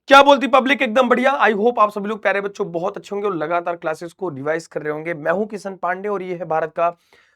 क्या बोलती पब्लिक? एकदम बढ़िया। आई होप आप सभी लोग प्यारे बच्चों बहुत अच्छे होंगे और लगातार क्लासेस को रिवाइज कर रहे होंगे। मैं हूं किशन पांडे और ये है भारत का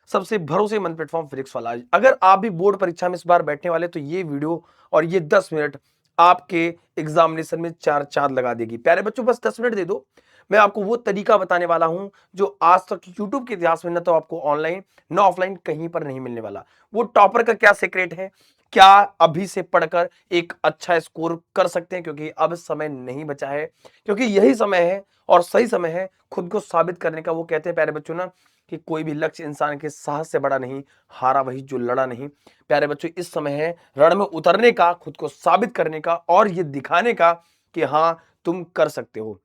सबसे भरोसेमंद प्लेटफॉर्म फिजिक्स वाला। अगर आप भी बोर्ड परीक्षा में इस बार बैठने वाले तो ये वीडियो और ये 10 मिनट आपके एग्जामिनेशन में चार चांद लगा देगी। प्यारे बच्चों बस 10 मिनट दे दो, मैं आपको वो तरीका बताने वाला हूं जो आज तक यूट्यूब के इतिहास में न तो आपको ऑनलाइन न ऑफलाइन कहीं पर नहीं मिलने वाला। वो टॉपर का क्या सीक्रेट है, क्या अभी से पढ़कर एक अच्छा स्कोर कर सकते हैं, क्योंकि अब समय नहीं बचा है, क्योंकि यही समय है और सही समय है खुद को साबित करने का। वो कहते हैं प्यारे बच्चों ना कि कोई भी लक्ष्य इंसान के साहस से बड़ा नहीं, हारा वही जो लड़ा नहीं। प्यारे बच्चों इस समय है रण में उतरने का, खुद को साबित करने का और ये दिखाने का कि हाँ तुम कर सकते हो।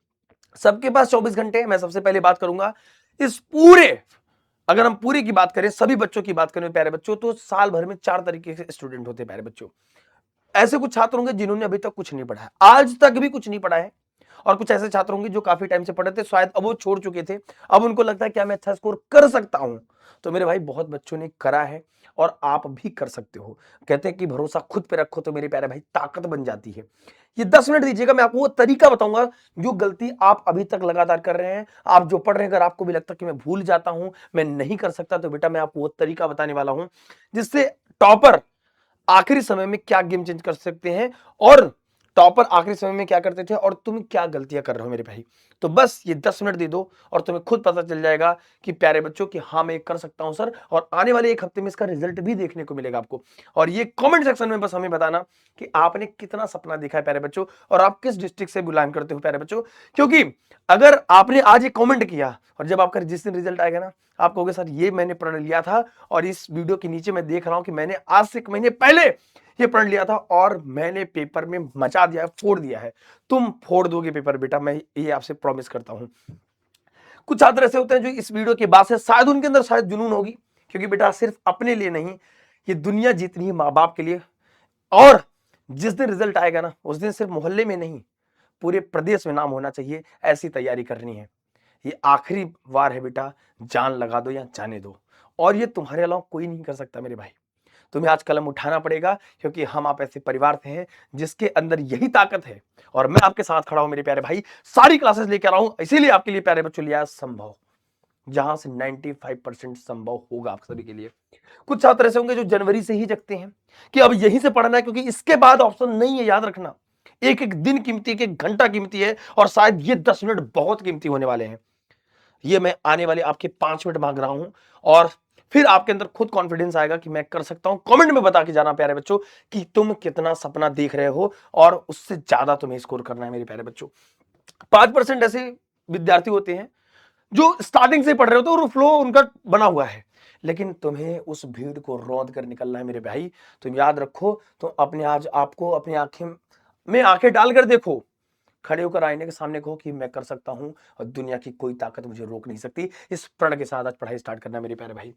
सबके पास 24 घंटे हैं। मैं सबसे पहले बात करूंगा इस पूरे, अगर हम पूरी की बात करें, सभी बच्चों की बात करें प्यारे बच्चों, तो साल भर में 4 तरीके के स्टूडेंट होते हैं प्यारे बच्चों। ऐसे कुछ छात्र होंगे जिन्होंने अभी तक कुछ नहीं पढ़ा है, आज तक भी कुछ नहीं पढ़ा है, और कुछ ऐसे छात्र होंगे जो काफी टाइम से पढ़े थे, शायद अब वो छोड़ चुके थे, अब उनको लगता है क्या मैं अच्छा स्कोर कर सकता हूं। तो मेरे भाई बहुत बच्चों ने करा है और आप भी कर सकते हो। कहते हैं कि भरोसा खुद पे रखो तो मेरे प्यारे भाई ताकत बन जाती है। ये 10 मिनट दीजिएगा, मैं आपको वो तरीका बताऊंगा जो गलती आप अभी तक लगातार कर रहे हैं। आप जो पढ़ रहे हैं, अगर आपको भी लगता है कि मैं भूल जाता हूं, मैं नहीं कर सकता, तो बेटा मैं आपको वो तरीका बताने वाला हूं जिससे टॉपर आखिरी समय में क्या गेम चेंज कर सकते हैं, और टॉपर आखिरी समय में क्या करते थे और तुम क्या गलतियां कर रहे हो मेरे भाई। तो बस ये 10 मिनट दे दो और तुम्हें खुद पता चल जाएगा कि प्यारे बच्चों कि हाँ मैं कर सकता हूं सर, और आने वाले एक हफ्ते में इसका रिजल्ट भी देखने को मिलेगा आपको। और ये कमेंट सेक्शन में बस हमें बताना कि आपने कितना सपना देखा है प्यारे बच्चों, और आप किस डिस्ट्रिक्ट से बिलोंग करते हो प्यारे बच्चों। क्योंकि अगर आपने आज ये कमेंट किया और जब आपका जिस दिन रिजल्ट आएगा ना, आप कहोगे सर ये मैंने पढ़ लिया था, और इस वीडियो के नीचे मैं देख रहा हूं कि मैंने आज से 1 महीने पहले ये पढ़ लिया था और मैंने पेपर में मचा दिया है, फोड़ दिया है। तुम फोड़ दोगे पेपर बेटा, मैं ये आपसे प्रॉमिस करता हूं। कुछ छात्र ऐसे होते हैं जो इस वीडियो के बाद से शायद उनके अंदर शायद जुनून होगी, क्योंकि बेटा सिर्फ अपने लिए नहीं, ये दुनिया जीतनी है माँ बाप के लिए। और जिस दिन रिजल्ट आएगा ना, उस दिन सिर्फ मोहल्ले में नहीं, पूरे प्रदेश में नाम होना चाहिए, ऐसी तैयारी करनी है। ये आखिरी बार है बेटा, जान लगा दो या जाने दो, और ये तुम्हारे अलावा कोई नहीं कर सकता मेरे भाई। तुम्हें आज कलम उठाना पड़ेगा, क्योंकि हम आप ऐसे परिवार से हैं जिसके अंदर यही ताकत है, और मैं आपके साथ खड़ा हूं मेरे प्यारे भाई। सारी क्लासेस लेकर आ रहा हूं, इसीलिए आपके लिए प्यारे बच्चों लिया संभव, जहां से 95% संभव होगा आप सभी के लिए। कुछ छात्र ऐसे होंगे जो जनवरी से ही जगते हैं कि अब यहीं से पढ़ना है, क्योंकि इसके बाद ऑप्शन नहीं है। याद रखना, एक एक दिन कीमती, एक एक घंटा कीमती है, और शायद ये 10 मिनट बहुत कीमती होने वाले हैं। ये मैं आने वाले आपके 5 मिनट मांग रहा हूं, और फिर आपके अंदर खुद कॉन्फिडेंस आएगा कि मैं कर सकता हूं। कमेंट में बता के जाना प्यारे बच्चों कि तुम कितना सपना देख रहे हो, और उससे ज्यादा तुम्हें स्कोर करना है मेरे प्यारे बच्चों। 5% ऐसे विद्यार्थी होते हैं जो स्टार्टिंग से पढ़ रहे होते हैं और फ्लो उनका बना हुआ है, लेकिन तुम्हें उस भीड़ को रौंद कर निकलना है मेरे भाई। तुम याद रखो, तो अपने आज आपको अपनी आंखें में आंखें डालकर देखो, खड़े होकर आईने के सामने कहो कि मैं कर सकता हूं और दुनिया की कोई ताकत मुझे रोक नहीं सकती। इस प्रण के साथ आज पढ़ाई स्टार्ट करना मेरे प्यारे भाई।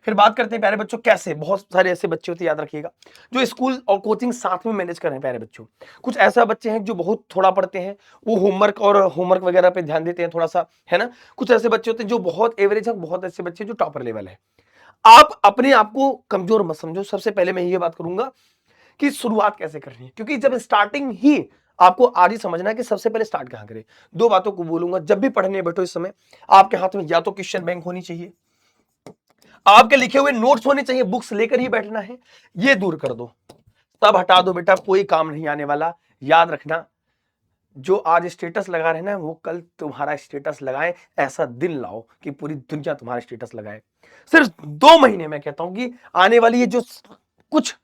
फिर बात करते हैं प्यारे बच्चों कैसे। बहुत सारे ऐसे बच्चे होते हैं, याद रखिएगा, जो स्कूल और कोचिंग साथ में मैनेज कर रहे हैं प्यारे बच्चों। कुछ ऐसा बच्चे हैं जो बहुत थोड़ा पढ़ते हैं, वो होमवर्क वगैरह पे ध्यान देते हैं थोड़ा सा, है ना। कुछ ऐसे बच्चे होते हैं जो बहुत एवरेज है, बहुत ऐसे बच्चे जो टॉपर लेवल है। आप अपने आप को कमजोर मत समझो। सबसे पहले मैं ये बात करूंगा कि शुरुआत कैसे करनी है, क्योंकि जब स्टार्टिंग ही आपको आज ही समझना है कि सबसे पहले स्टार्ट कहां करें। दो बातों को बोलूंगा, जब भी पढ़ने बैठो इस समय आपके हाथ में या तो क्वेश्चन बैंक होनी चाहिए, आपके लिखे हुए नोट्स होने चाहिए, बुक्स लेकर ही बैठना है, ये दूर कर दो, सब हटा दो बेटा, कोई काम नहीं आने वाला। याद रखना, जो आज स्टेटस लगा रहे ना, वो कल तुम्हारा स्टेटस लगाए, ऐसा दिन लाओ कि पूरी दुनिया तुम्हारा स्टेटस लगाए। सिर्फ 2 महीने में कहता हूं कि आने वाली ये जो कुछ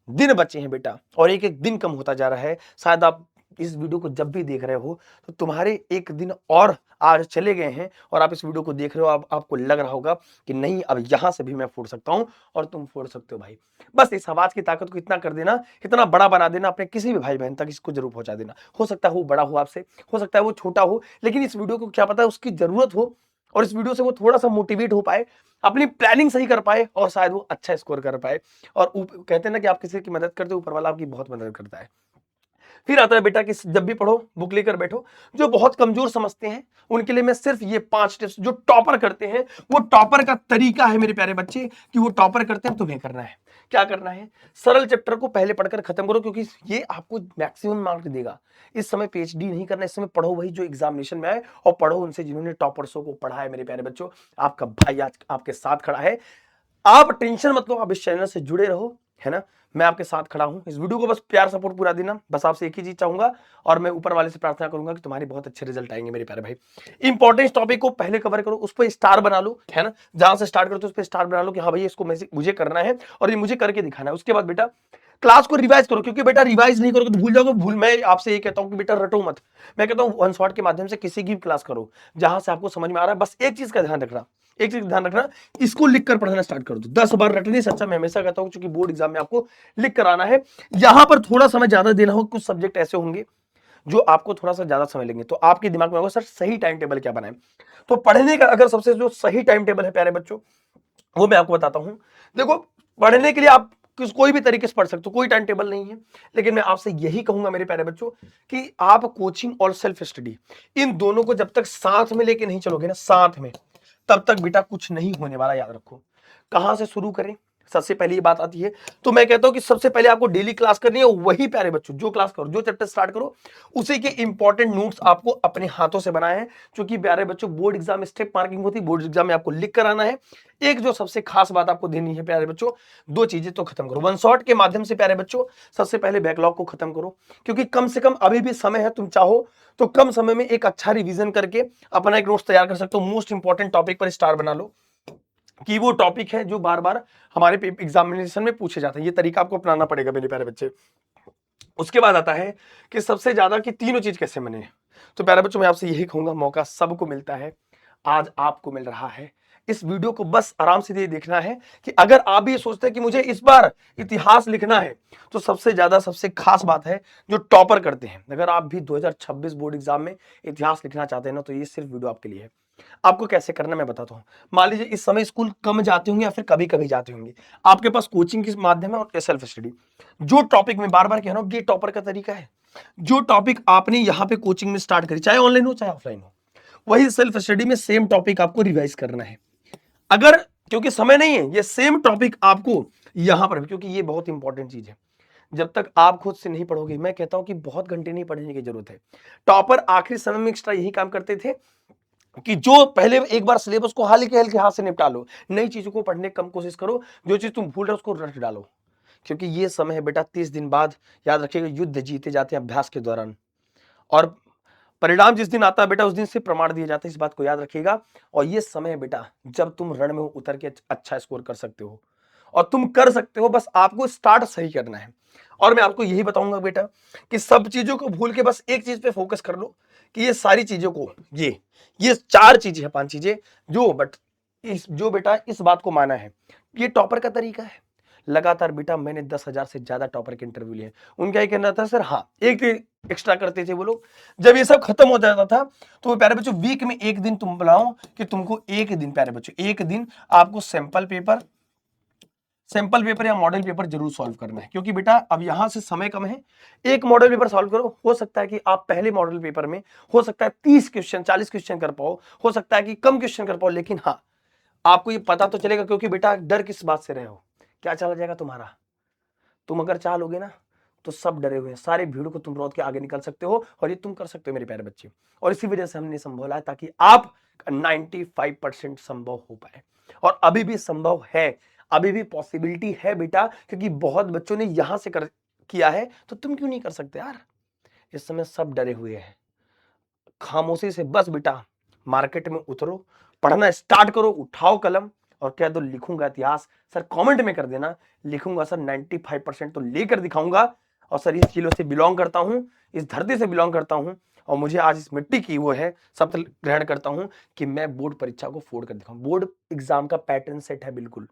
दिन बचे हैं बेटा, और एक एक दिन कम होता जा रहा है, शायद आप इस वीडियो को जब भी देख रहे हो तो तुम्हारे एक दिन और आज चले गए हैं, और आप इस वीडियो को देख रहे हो, आपको लग रहा होगा कि नहीं अब यहां से भी मैं फोड़ सकता हूं, और तुम फोड़ सकते हो भाई। बस इस आवाज की ताकत को इतना कर देना, इतना बड़ा बना देना, अपने किसी भी भाई बहन तक इसको जरूर पहुंचा देना। हो सकता है वो बड़ा हो आपसे, हो सकता है वो छोटा हो, लेकिन इस वीडियो को क्या पता है उसकी जरूरत हो, और इस वीडियो से वो थोड़ा सा मोटिवेट हो पाए, अपनी प्लानिंग सही कर पाए, और शायद वो अच्छा स्कोर कर पाए। और कहते हैं ना कि आप किसी की मदद करते हो, ऊपर वाला आपकी बहुत मदद करता है। फिर आता है बेटा कि जब भी पढ़ो बुक लेकर बैठो। जो बहुत कमजोर समझते हैं उनके लिए मैं सिर्फ ये 5 टिप्स, जो टॉपर करते हैं वो टॉपर का तरीका है मेरे प्यारे बच्चे, कि वो टॉपर करते हैं तुम्हें करना है। क्या करना है? सरल चैप्टर को पहले पढ़कर खत्म करो, क्योंकि ये आपको मैक्सिमम मार्क्स देगा। इस समय पीएचडी नहीं करना, इस समय पढ़ो वही जो एग्जामिनेशन में आए, और पढ़ो उनसे जिन्होंने टॉपर्सों को पढ़ा है। मेरे प्यारे बच्चों, आपका भाई आज आपके साथ खड़ा है। आप टेंशन मत लो, आप इस चैनल से जुड़े रहो, है ना। मैं आपके साथ खड़ा हूं। इस वीडियो को बस प्यार सपोर्ट पूरा देना, बस आपसे एक ही चीज चाहूंगा, और मैं ऊपर वाले से प्रार्थना करूंगा कि तुम्हारे बहुत अच्छे रिजल्ट आएंगे मेरे प्यारे भाई। इंपॉर्टेंट टॉपिक को पहले कवर करो, उस पर स्टार बना लो, है ना। जहां से स्टार्ट करते हो उस पर स्टार बना लो कि हाँ भाई इसको मुझे करना है और ये मुझे करके दिखाना है। उसके बाद बेटा क्लास को रिवाइज करो, क्योंकि बेटा रिवाइज नहीं करोगे तो भूल जाओगे। मैं आपसे ये कहता हूं कि बेटा रटो मत। मैं कहता हूं वन शॉट के माध्यम से किसी की भी क्लास करो जहां से आपको समझ में आ रहा है। बस एक चीज का ध्यान रखना, एक चीज ध्यान रखना, इसको लिख कर पढ़ना स्टार्ट कर दो। 10 बार रटने से अच्छा, मैं हमेशा कहता हूं, क्योंकि बोर्ड एग्जाम में आपको लिख कर आना है। यहां पर थोड़ा समय ज्यादा देना हो, कुछ सब्जेक्ट ऐसे होंगे जो आपको थोड़ा सा ज्यादा समय लेंगे, तो आपके दिमाग में होगा सर सही टाइम टेबल क्या बनाएं। तो पढ़ने का अगर सबसे जो सही टाइम टेबल है प्यारे बच्चों, वो मैं आपको बताता हूं। देखो, पढ़ने के लिए आप कोई भी तरीके से पढ़ सकते हो, कोई टाइम टेबल नहीं है। लेकिन मैं आपसे यही कहूंगा मेरे प्यारे बच्चों कि आप कोचिंग और सेल्फ स्टडी, इन दोनों को जब तक साथ में लेके नहीं चलोगे ना, साथ में, तब तक बेटा कुछ नहीं होने वाला, याद रखो। कहां से शुरू करें? सबसे पहले ये बात आती है, तो मैं कहता हूं कि सबसे पहले आपको डेली क्लास करनी है। वही प्यारे बच्चों जो क्लास करो, जो चैप्टर स्टार्ट करो, उसी के इंपॉर्टेंट नोट्स आपको अपने हाथों से बनाए हैं। क्योंकि प्यारे बच्चों बोर्ड एग्जाम स्टेप मार्किंग होती है, बोर्ड एग्जाम में आपको लिख कर आना है। एक जो सबसे खास बात आपको देनी है प्यारे बच्चों, दो चीजें तो खत्म करो वन शॉट के माध्यम से प्यारे बच्चों। सबसे पहले बैकलॉग को खत्म करो, क्योंकि कम से कम अभी भी समय है, तुम चाहो तो कम समय में एक अच्छा रिवीजन करके अपना एक नोट्स तैयार कर सकते हो। मोस्ट इंपॉर्टेंट टॉपिक पर स्टार बना लो, कि वो टॉपिक है जो बार बार हमारे एग्जामिनेशन में पूछे जाते हैं। ये तरीका आपको अपनाना पड़ेगा मेरे प्यारे बच्चे। उसके बाद आता है कि सबसे ज्यादा कि तीनों चीज कैसे बने। तो प्यारे बच्चों मैं आपसे यही कहूंगा, मौका सबको मिलता है, आज आपको मिल रहा है। इस वीडियो को बस आराम से ये देखना है कि अगर आप भी ये सोचते हैं कि मुझे इस बार इतिहास लिखना है, तो सबसे ज्यादा सबसे खास बात है जो टॉपर करते हैं, अगर आप भी 2026 बोर्ड एग्जाम में इतिहास लिखना चाहते हैं ना, तो ये सिर्फ वीडियो आपके लिए है। आपको कैसे करना मैं बताता हूं। मान लीजिए इस समय स्कूल कम जाते होंगे या फिर कभी कभी जाते होंगे, आपके पास कोचिंग के माध्यम है और सेल्फ स्टडी। जो टॉपिक में बार बार कह रहा हूं, ये टॉपर का तरीका है। जो टॉपिक आपने यहाँ पे कोचिंग में स्टार्ट करी, चाहे ऑनलाइन हो चाहे ऑफलाइन हो, वही सेल्फ स्टडी में सेम टॉपिक आपको रिवाइज करना है। अगर क्योंकि समय नहीं है, ये सेम टॉपिक आपको यहां पर, क्योंकि ये बहुत इंपॉर्टेंट चीज है। जब तक आप खुद से नहीं पढ़ोगे, मैं कहता हूं कि बहुत घंटे नहीं पढ़ने की जरूरत है। टॉपर आखिरी समय में एक्स्ट्रा यही काम करते थे कि जो पहले एक बार सिलेबस को हल्के हल्के हाथ से निपटा लो, नई चीजों को पढ़ने की कम कोशिश करो, जो चीज तुम भूल रहे हो उसको रट डालो। क्योंकि ये समय है बेटा 30 दिन बाद, याद रखिएगा, युद्ध जीते जाते हैं अभ्यास के दौरान, और परिणाम जिस दिन आता है बेटा उस दिन से प्रमाण दिए जाते हैं, इस बात को याद रखिएगा। और ये समय है बेटा जब तुम रण में उतर के अच्छा स्कोर कर सकते हो, और तुम कर सकते हो, बस आपको स्टार्ट सही करना है। और मैं आपको यही बताऊंगा बेटा कि सब चीजों को भूल के बस एक चीज पे फोकस कर लो, कि ये सारी चीजों को, ये 4 चीजें हैं, 5 चीजें, जो बेटा इस बात को माना है, ये टॉपर का तरीका है। लगातार बेटा मैंने 10,000 से ज्यादा टॉपर के इंटरव्यू लिए। उनका ये कहना था सर, हाँ एक एक्स्ट्रा करते थे वो लोग। जब ये सब खत्म हो जाता था तो वो प्यारे बच्चों वीक में एक दिन तुम बुलाओ कि तुमको एक दिन, प्यारे बच्चों एक दिन आपको सैंपल पेपर या मॉडल पेपर जरूर सॉल्व करना है। क्योंकि बेटा अब यहां से समय कम है, एक मॉडल पेपर सॉल्व करो। हो सकता है कि आप पहले मॉडल पेपर में हो सकता है 30 क्वेश्चन 40 क्वेश्चन कर पाओ, हो सकता है कि कम क्वेश्चन कर पाओ, लेकिन हाँ आपको ये पता तो चलेगा। क्योंकि बेटा डर किस बात से रहे हो, क्या चला जाएगा तुम्हारा? तुम अगर चाह लोगे ना तो सब डरे हुए हैं, सारे भीड़ को तुम रोक के आगे निकल सकते हो, और ये तुम कर सकते हो मेरे प्यारे बच्चे। और इसी वजह से हमने संभोला है, ताकि आप 95% संभव हो पाए। और अभी भी संभव है, अभी भी पॉसिबिलिटी है बेटा, क्योंकि बहुत बच्चों ने यहां से किया है, तो तुम क्यों नहीं कर सकते यार? इस समय सब डरे हुए हैं। खामोशी से बस बेटा मार्केट में उतरो, पढ़ना स्टार्ट करो, उठाओ कलम और कह दो लिखूंगा इतिहास। सर कमेंट में कर देना, लिखूंगा सर 95% तो लेकर दिखाऊंगा। और सर इस जिलों से बिलोंग करता हूं, इस धरती से बिलोंग करता हूं, और मुझे आज इस मिट्टी की वो है शपथ ग्रहण करता हूं कि मैं बोर्ड परीक्षा को फोड़ कर दिखाऊं। बोर्ड एग्जाम का पैटर्न सेट है बिल्कुल,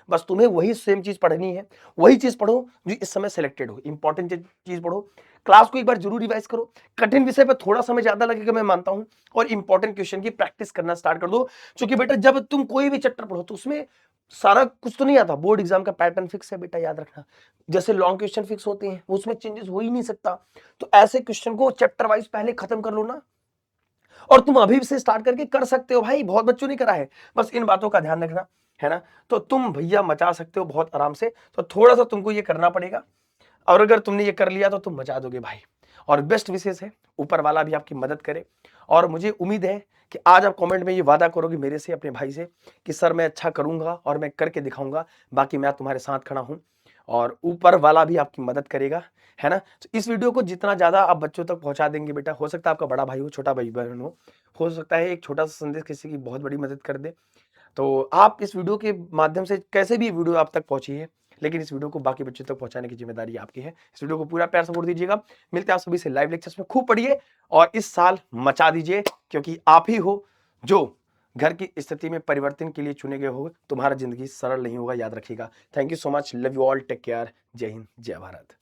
बस तुम्हें वही सेम चीज पढ़नी है। वही चीज पढ़ो जो इस समय सिलेक्टेड हो, इंपॉर्टेंट चीज पढ़ो। क्लास को एक बार जरूर रिवाइज करो। कठिन विषय पर थोड़ा समय ज्यादा लगेगा मैं मानता हूं, और इंपॉर्टेंट क्वेश्चन की प्रैक्टिस करना स्टार्ट कर दो। क्योंकि बेटा जब तुम कोई भी चैप्टर पढ़ो तो उसमें सारा कुछ तो नहीं आता। बोर्ड एग्जाम का पैटर्न फिक्स है बेटा, याद रखना। जैसे लॉन्ग क्वेश्चन फिक्स होते हैं, उसमें चेंजेस हो ही नहीं सकता। तो ऐसे क्वेश्चन को चैप्टर वाइज पहले खत्म कर लो ना, और तुम अभी से स्टार्ट करके कर सकते हो भाई, बहुत बच्चों ने करा है। बस इन बातों का ध्यान रखना, है ना। तो तुम भैया मचा सकते हो बहुत आराम से, तो थोड़ा सा तुमको ये करना पड़ेगा, और अगर तुमने ये कर लिया तो तुम मचा दोगे भाई। और बेस्ट विशेष है, ऊपर वाला भी आपकी मदद करे। और मुझे उम्मीद है कि आज आप कमेंट में ये वादा करोगे मेरे से, अपने भाई से, कि सर मैं अच्छा करूंगा और मैं करके दिखाऊंगा, बाकी मैं तुम्हारे साथ खड़ा हूं, और ऊपर वाला भी आपकी मदद करेगा, है ना। तो इस वीडियो को जितना ज्यादा आप बच्चों तक पहुंचा देंगे बेटा, हो सकता है आपका बड़ा भाई हो, छोटा भाई बहन हो सकता है एक छोटा सा संदेश किसी की बहुत बड़ी मदद कर दे। तो आप इस वीडियो के माध्यम से, कैसे भी वीडियो आप तक पहुंची है, लेकिन इस वीडियो को बाकी बच्चों तक पहुंचाने की जिम्मेदारी आपकी है। इस वीडियो को पूरा प्यार सपोर्ट दीजिएगा। मिलते हैं आप सभी से लाइव लेक्चर्स में, खूब पढ़िए और इस साल मचा दीजिए, क्योंकि आप ही हो जो घर की स्थिति में परिवर्तन के लिए चुने गए हो। तुम्हारा जिंदगी सरल नहीं होगा, याद रखिएगा। Thank you so much, love you all, take care, Jai Hind, जय भारत।